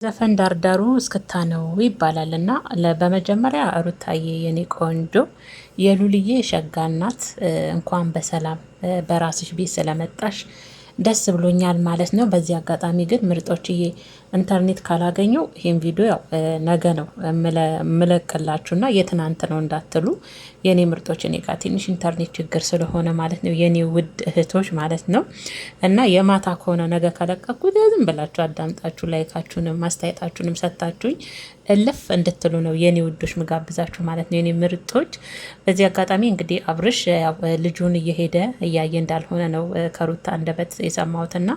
ዘፈን ዳርዳሩ እስክታ ነው ይባላል እና በመጀመሪያ ሩታዬ የኔ ቆንጆ የሉልዬ ሸጋ እናት እንኳን በሰላም በራስሽ ቤት ስለመጣሽ ደስ ብሎኛል ማለት ነው። በዚህ አጋጣሚ ግን ምርጦችዬ ኢንተርኔት ካላገኘው ይሄን ቪዲዮ ያው ነገ ነው ምለቅላችሁና የትናንት ነው እንዳትሉ የኔ ምርጦች፣ እኔ ጋር ትንሽ ኢንተርኔት ችግር ስለሆነ ማለት ነው የኔ ውድ እህቶች ማለት ነው። እና የማታ ከሆነ ነገ ከለቀኩት ዝም ብላችሁ አዳምጣችሁ ላይካችሁንም ማስተያየታችሁንም ሰጣችሁኝ እልፍ እንድትሉ ነው የኔ ውዶች ምጋብዛችሁ ማለት ነው የኔ ምርጦች። በዚህ አጋጣሚ እንግዲህ አብርሽ ልጁን እየሄደ እያየ እንዳልሆነ ነው ከሩታ አንደበት የሰማሁትና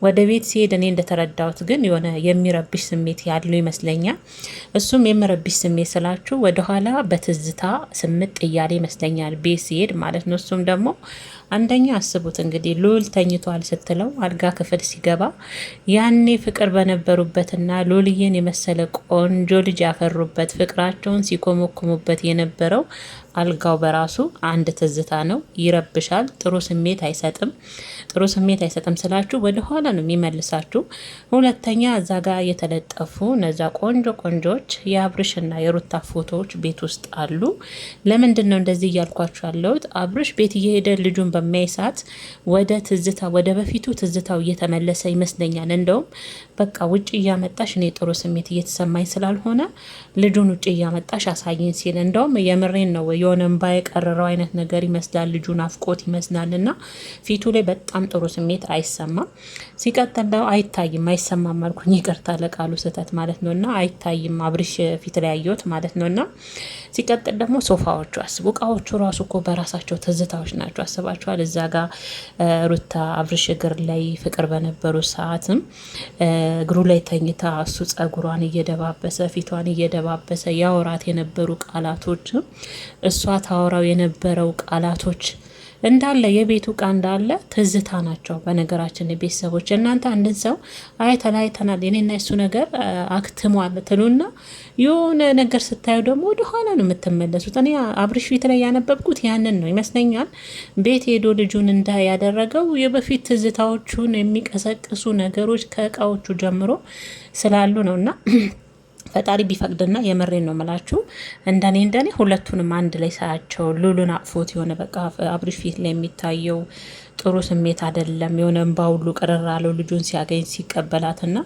ወደ ቤት ሲሄድ እኔ እንደተረዳሁት ግን የሆነ የሚረብሽ ስሜት ያለው ይመስለኛል። እሱም የሚረብሽ ስሜት ስላችሁ ወደኋላ በትዝታ ስምጥ እያለ ይመስለኛል ቤት ሲሄድ ማለት ነው። እሱም ደግሞ አንደኛ አስቡት እንግዲህ ሉል ተኝቷል ስትለው አልጋ ክፍል ሲገባ ያኔ ፍቅር በነበሩበትና ሉልዬን የመሰለ ቆንጆ ልጅ ያፈሩበት ፍቅራቸውን ሲኮመኩሙበት የነበረው አልጋው በራሱ አንድ ትዝታ ነው። ይረብሻል። ጥሩ ስሜት አይሰጥም። ጥሩ ስሜት አይሰጥም ስላችሁ ወደ ኋላ ነው የሚመልሳችሁ። ሁለተኛ እዛ ጋር የተለጠፉ እነዛ ቆንጆ ቆንጆች የአብርሽና የሩታ ፎቶዎች ቤት ውስጥ አሉ። ለምንድን ነው እንደዚህ እያልኳችሁ ያለሁት? አብርሽ ቤት እየሄደ ልጁን በሚያይ ሰዓት ወደ ትዝታ ወደ በፊቱ ትዝታው እየተመለሰ ይመስለኛል። እንደውም በቃ ውጭ እያመጣሽ እኔ ጥሩ ስሜት እየተሰማኝ ስላልሆነ ልጁን ውጭ እያመጣሽ አሳይን ሲል እንደውም የምሬን ነው የሆነ እምባ የቀረረው አይነት ነገር ይመስላል። ልጁን አፍቆት ይመስላል እና ፊቱ ላይ በጣም ጥሩ ስሜት አይሰማም። ሲቀጥል ደግሞ አይታይም፣ አይሰማም አልኩኝ፣ ይቅርታ ለቃሉ ስህተት ማለት ነው። እና አይታይም አብርሽ ፊት ላይ ያየሁት ማለት ነው። እና ሲቀጥል ደግሞ ሶፋዎቹ አስቡ፣ እቃዎቹ ራሱ እኮ በራሳቸው ትዝታዎች ናቸው። አስባችኋል? እዛ ጋር ሩታ አብርሽ እግር ላይ ፍቅር በነበሩ ሰዓትም እግሩ ላይ ተኝታ እሱ ጸጉሯን እየደባበሰ ፊቷን እየደባበሰ ያወራት የነበሩ ቃላቶችም እሷ ታወራው የነበረው ቃላቶች እንዳለ የቤቱ እቃ እንዳለ ትዝታ ናቸው። በነገራችን ቤተሰቦች እናንተ አንድን ሰው ተለያይተናል የኔና እሱ ነገር አክትሟል ትሉና የሆነ ነገር ስታዩ ደግሞ ወደ ኋላ ነው የምትመለሱት። እኔ አብርሽ ፊት ላይ ያነበብኩት ያንን ነው ይመስለኛል። ቤት ሄዶ ልጁን እንዳ ያደረገው የበፊት ትዝታዎቹን የሚቀሰቅሱ ነገሮች ከእቃዎቹ ጀምሮ ስላሉ ነውና ፈጣሪ ቢፈቅድና የመሬን ነው መላችሁ እንደኔ ሁለቱንም አንድ ላይ ሳያቸው ሉሉን አቅፎት የሆነ በቃ አብርሽ ፊት ላይ የሚታየው ጥሩ ስሜት አይደለም። የሆነ እንባ ሁሉ ቅርር አለው ልጁን ሲያገኝ ሲቀበላትና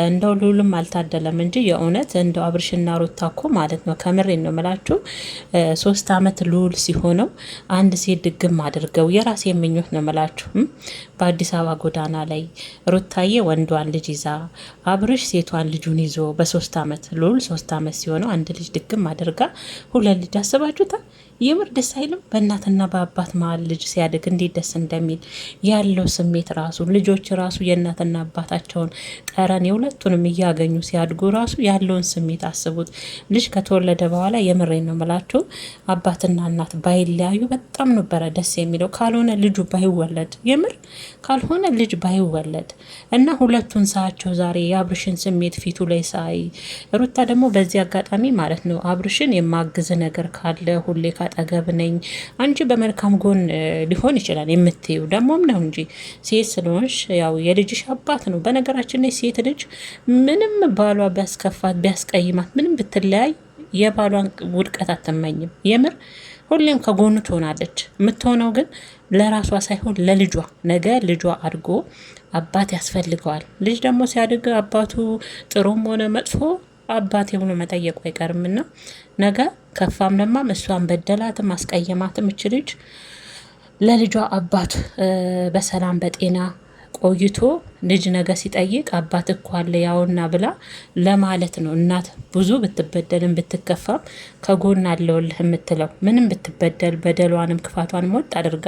እንደው ሉሉም አልታደለም እንጂ የእውነት እንደው አብርሽና ሩታ እኮ ማለት ነው ከምሬን ነው መላችሁ 3 አመት ሉል ሲሆነው አንድ ሴት ድግም አድርገው የራሴ የምኞት ነው መላችሁ በአዲስ አበባ ጎዳና ላይ ሩታዬ ወንዷን ልጅ ይዛ አብርሽ ሴቷን ልጁን ይዞ በ3 አመት ሉል 3 አመት ሲሆነው አንድ ልጅ ድግም አድርጋ ሁለት ልጅ አስባችሁታል? የምር ደስ አይልም? በእናትና በአባት መሀል ልጅ ሲያድግ እንዴት ደስ እንደሚል ያለው ስሜት ራሱ ልጆች ራሱ የእናትና አባታቸውን ጠረን የሁለቱንም እያገኙ ሲያድጉ ራሱ ያለውን ስሜት አስቡት። ልጅ ከተወለደ በኋላ የምሬን ነው ምላችሁ አባትና እናት ባይለያዩ በጣም ነበረ ደስ የሚለው። ካልሆነ ልጁ ባይወለድ የምር ካልሆነ ልጅ ባይወለድ እና ሁለቱን ሳያቸው ዛሬ የአብርሽን ስሜት ፊቱ ላይ ሳይ ሩታ ደግሞ በዚህ አጋጣሚ ማለት ነው አብርሽን የማግዝ ነገር ካለ ሁሌ አጠገብ ነኝ። አንቺ በመልካም ጎን ሊሆን ይችላል የምትይው ደግሞም ነው እንጂ ሴት ስለሆንሽ ያው የልጅሽ አባት ነው። በነገራችን ላይ ሴት ልጅ ምንም ባሏ ቢያስከፋት ቢያስቀይማት ምንም ብትለያይ የባሏን ውድቀት አትመኝም። የምር ሁሌም ከጎኑ ትሆናለች። የምትሆነው ግን ለራሷ ሳይሆን ለልጇ። ነገ ልጇ አድጎ አባት ያስፈልገዋል። ልጅ ደግሞ ሲያድግ አባቱ ጥሩም ሆነ መጥፎ አባቴ ብሎ መጠየቁ አይቀርምና ነገ ከፋም ለማም እሷን በደላትም አስቀየማትም እች ልጅ ለልጇ አባት በሰላም በጤና ቆይቶ ልጅ ነገ ሲጠይቅ አባት እኮ አለ ያውና ብላ ለማለት ነው። እናት ብዙ ብትበደልም ብትከፋም ከጎን አለውልህ የምትለው ምንም ብትበደል በደሏንም ክፋቷንም ወጥ አድርጋ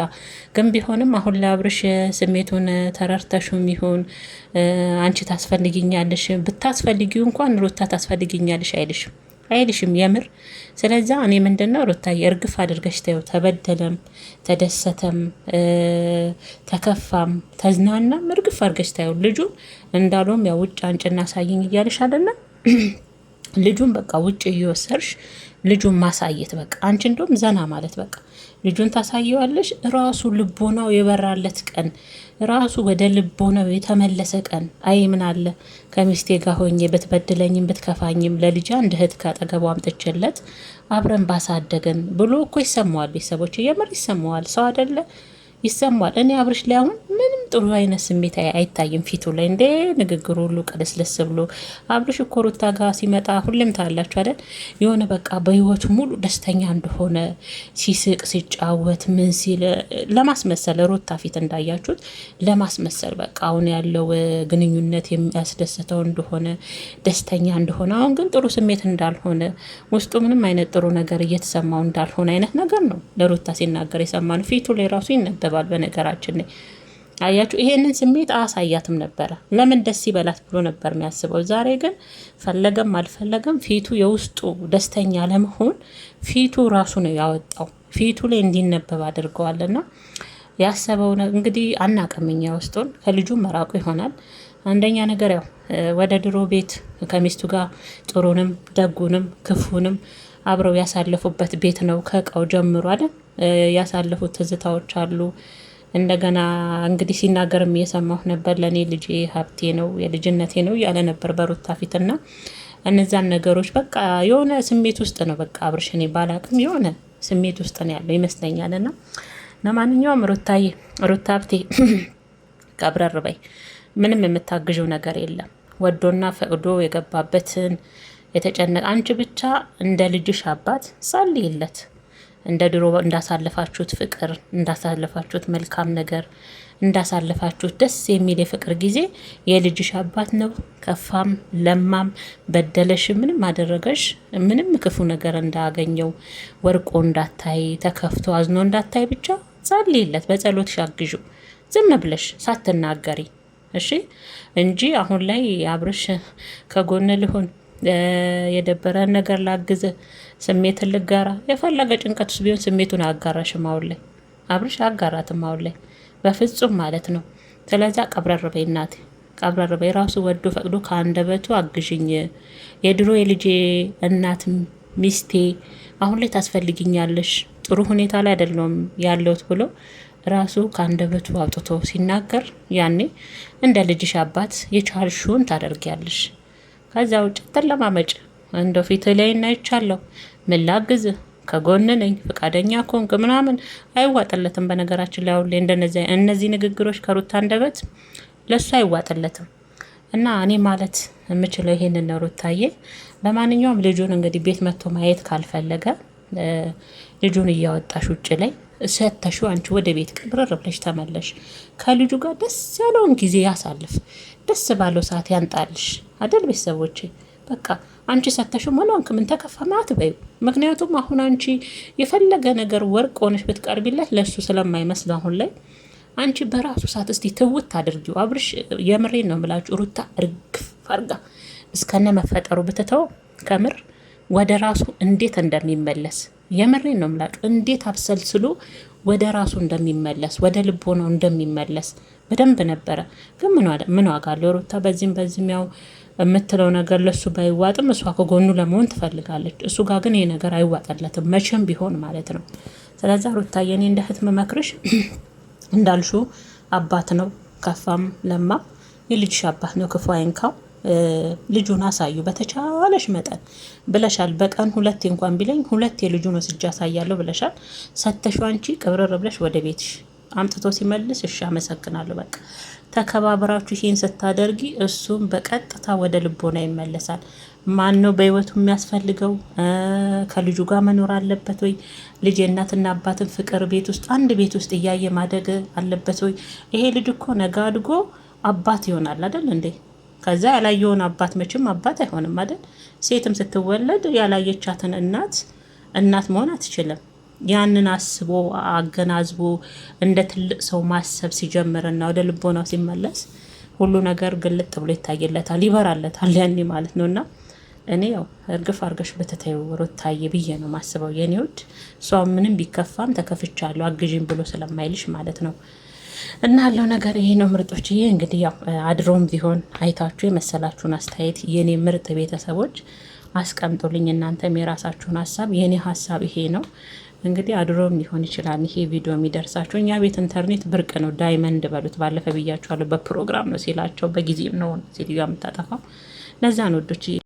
ግን ቢሆንም አሁን ለአብርሽ ስሜቱን ተረርተሹም ይሁን አንቺ ታስፈልጊኛለሽ ብታስፈልጊው እንኳን ሩታ ታስፈልጊኛለሽ አይልሽም የምር። ስለዛ እኔ ምንድነው ሩታዬ እርግፍ አድርገሽ ተይው። ተበደለም ተደሰተም ተከፋም ተዝናናም እርግፍ አድርገሽ ተይው። ልጁ እንዳሎም ያው ውጭ አንጭና ሳይኝ እያልሽ አይደለም ልጁን በቃ ውጭ እየወሰርሽ ልጁን ማሳየት በቃ አንቺ እንደውም ዘና ማለት በቃ ልጁን ታሳየዋለሽ። ራሱ ልቦናው የበራለት ቀን ራሱ ወደ ልቦናው የተመለሰ ቀን አይ ምን አለ ከሚስቴ ጋር ሆኜ ብትበድለኝም ብትከፋኝም ለልጅ አንድ እህት ካጠገቡ አምጥቼለት አብረን ባሳደገን ብሎ እኮ ይሰማዋል። ቤተሰቦች የምር ይሰማዋል። ሰው አይደለ ይሰማዋል። እኔ አብርሽ ላይ አሁን ምንም ጥሩ አይነት ስሜት አይታይም ፊቱ ላይ እንዴ ንግግሩ ሁሉ ቀለስለስ ብሎ። አብርሽ እኮ ሩታ ጋር ሲመጣ ሁሌም ታላችሁ አይደል የሆነ በቃ በህይወቱ ሙሉ ደስተኛ እንደሆነ ሲስቅ ሲጫወት ምን ሲል ለማስመሰል ሩታ ፊት እንዳያችሁት ለማስመሰል በቃ አሁን ያለው ግንኙነት የሚያስደስተው እንደሆነ ደስተኛ እንደሆነ፣ አሁን ግን ጥሩ ስሜት እንዳልሆነ ውስጡ ምንም አይነት ጥሩ ነገር እየተሰማው እንዳልሆነ አይነት ነገር ነው ለሩታ ሲናገር የሰማነው። ፊቱ ላይ ራሱ ይነበባል። በነገራችን ላይ አያችሁ ይሄንን ስሜት አሳያትም ነበረ። ለምን ደስ ይበላት ብሎ ነበር የሚያስበው። ዛሬ ግን ፈለገም አልፈለገም ፊቱ የውስጡ ደስተኛ ለመሆን ፊቱ ራሱ ነው ያወጣው። ፊቱ ላይ እንዲነበብ አድርገዋልና ያሰበው እንግዲህ አናቀምኛ ውስጡን ከልጁ መራቁ ይሆናል። አንደኛ ነገር ያው ወደ ድሮ ቤት ከሚስቱ ጋር ጥሩንም ደጉንም ክፉንም አብረው ያሳለፉበት ቤት ነው። ከእቃው ጀምሮ አይደል ያሳለፉት ትዝታዎች አሉ። እንደገና እንግዲህ ሲናገርም እየሰማሁ ነበር። ለእኔ ልጄ ሀብቴ ነው የልጅነቴ ነው እያለ ነበር በሩታ ፊትና እነዛን ነገሮች በቃ የሆነ ስሜት ውስጥ ነው በቃ አብርሽ እኔ ባላቅም የሆነ ስሜት ውስጥ ነው ያለው ይመስለኛልና ለማንኛውም ሩታዬ ሩታ ሀብቴ ቀብረር በይ። ምንም የምታግዥው ነገር የለም። ወዶና ፈቅዶ የገባበትን የተጨነቀ አንቺ ብቻ እንደ ልጅሽ አባት ጸልይለት። እንደ ድሮ እንዳሳለፋችሁት ፍቅር እንዳሳለፋችሁት መልካም ነገር እንዳሳለፋችሁት ደስ የሚል የፍቅር ጊዜ የልጅሽ አባት ነው። ከፋም ለማም በደለሽ ምንም አደረገሽ ምንም ክፉ ነገር እንዳገኘው ወርቆ እንዳታይ ተከፍቶ አዝኖ እንዳታይ ብቻ ጸልይለት። በጸሎትሽ አግዡ ዝም ብለሽ ሳትናገሪ እሺ፣ እንጂ አሁን ላይ አብርሽ ከጎን ልሆን የደበረን ነገር ላግዝ ስሜትን ልጋራ የፈለገ ጭንቀት ውስጥ ቢሆን ስሜቱን አጋራሽም አሁን ላይ አብርሽ አጋራትም አሁን ላይ በፍጹም ማለት ነው። ስለዛ ቀብረር በይ እናቴ ቀብረር በይ። ራሱ ወዶ ፈቅዶ ከአንደበቱ አግዥኝ የድሮ የልጄ እናት ሚስቴ አሁን ላይ ታስፈልጊኛለሽ ጥሩ ሁኔታ ላይ አይደለም ያለውት ብሎ ራሱ ከአንደበቱ አውጥቶ ሲናገር ያኔ እንደ ልጅሽ አባት የቻልሽውን ታደርጊያለሽ። ከዛ ውጭ ተለማመጭ እንደው ፊት ላይ እናይቻለሁ ምን ላግዝ ከጎን ነኝ ፈቃደኛ ኮንክ ምናምን አይዋጥለትም። በነገራችን ላይ አሁን ላይ እነዚህ ንግግሮች ከሩታ አንደበት ለሱ አይዋጥለትም። እና እኔ ማለት የምችለው ይሄንን ነው ሩታዬ። ለማንኛውም ልጁን እንግዲህ ቤት መጥቶ ማየት ካልፈለገ ልጁን እያወጣሽ ውጭ ላይ ሰተሹ አንቺ ወደ ቤት ቅብረር ብለሽ ተመለሽ። ከልጁ ጋር ደስ ያለውን ጊዜ ያሳልፍ። ደስ ባለው ሰዓት ያንጣልሽ አይደል ቤተሰቦቼ። በቃ አንቺ ሰተሹ ማንንክ ምን ተከፋ ማለት በዩ። ምክንያቱም አሁን አንቺ የፈለገ ነገር ወርቅ ሆነሽ ብትቀርቢለት ለሱ ስለማይመስል አሁን ላይ አንቺ በራሱ ሰዓት እስቲ ትውት አድርጊው። አብርሽ የምሬን ነው የምላችሁ ሩታ እርግፍ አርጋ እስከነ መፈጠሩ ብትተው ከምር ወደ ራሱ እንዴት እንደሚመለስ የምሬን ነው የምላችሁ። እንዴት አብሰልስሎ ወደ ራሱ እንደሚመለስ ወደ ልቦናው እንደሚመለስ በደንብ ነበረ። ግን ምን ዋጋ አለው ሩታ በዚህም ያው የምትለው ነገር ለሱ ባይዋጥም እሷ ከጎኑ ለመሆን ትፈልጋለች። እሱ ጋር ግን ይሄ ነገር አይዋጠለትም መቼም ቢሆን ማለት ነው። ስለዚህ ሩታ የኔ እንደ እህት መመክርሽ እንዳልሹ አባት ነው ከፋም ለማ የልጅሽ አባት ነው። ክፉ አይንካው። ልጁን አሳዩ በተቻለሽ መጠን ብለሻል። በቀን ሁለቴ እንኳን ቢለኝ ሁለቴ ልጁን ወስጄ አሳያለሁ ብለሻል። ሰተሹ አንቺ ቅብረር ብለሽ ወደ ቤትሽ አምጥቶ ሲመልስ እሺ አመሰግናለሁ በቃ ተከባብራችሁ ይሄን ስታደርጊ እሱም በቀጥታ ወደ ልቦና ይመለሳል። ማን ነው በህይወቱ የሚያስፈልገው? ከልጁ ጋር መኖር አለበት ወይ? ልጅ የእናትና አባትን ፍቅር ቤት ውስጥ አንድ ቤት ውስጥ እያየ ማደግ አለበት ወይ? ይሄ ልጅ እኮ ነገ አድጎ አባት ይሆናል አይደል እንዴ? ከዛ ያላየውን አባት መቼም አባት አይሆንም አይደል? ሴትም ስትወለድ ያላየቻትን እናት መሆን አትችልም። ያንን አስቦ አገናዝቦ እንደ ትልቅ ሰው ማሰብ ሲጀምርና ወደ ልቦናው ሲመለስ ሁሉ ነገር ግልጥ ብሎ ይታይለታል፣ ይበራለታል ያኔ ማለት ነውና እኔ ያው እርግፍ አርገሽ በተተዩ ሩታዬ ብዬ ነው ማስበው የኔ ውድ። እሷ ምንም ቢከፋም ተከፍቻለሁ አግዥኝ ብሎ ስለማይልሽ ማለት ነው። እና ያለው ነገር ይሄ ነው ምርጦች። ይሄ እንግዲህ ያው አድሮም ቢሆን አይታችሁ የመሰላችሁን አስተያየት የኔ ምርጥ ቤተሰቦች አስቀምጡልኝ። እናንተም የራሳችሁን ሀሳብ። የኔ ሀሳብ ይሄ ነው። እንግዲህ አድሮም ሊሆን ይችላል ይሄ ቪዲዮ የሚደርሳቸው። እኛ ቤት ኢንተርኔት ብርቅ ነው። ዳይመንድ በሉት። ባለፈ ብያችኋለሁ። በፕሮግራም ነው ሲላቸው በጊዜም ነው ሴትዮዋ የምታጠፋው። ለዛ ነው ወዶች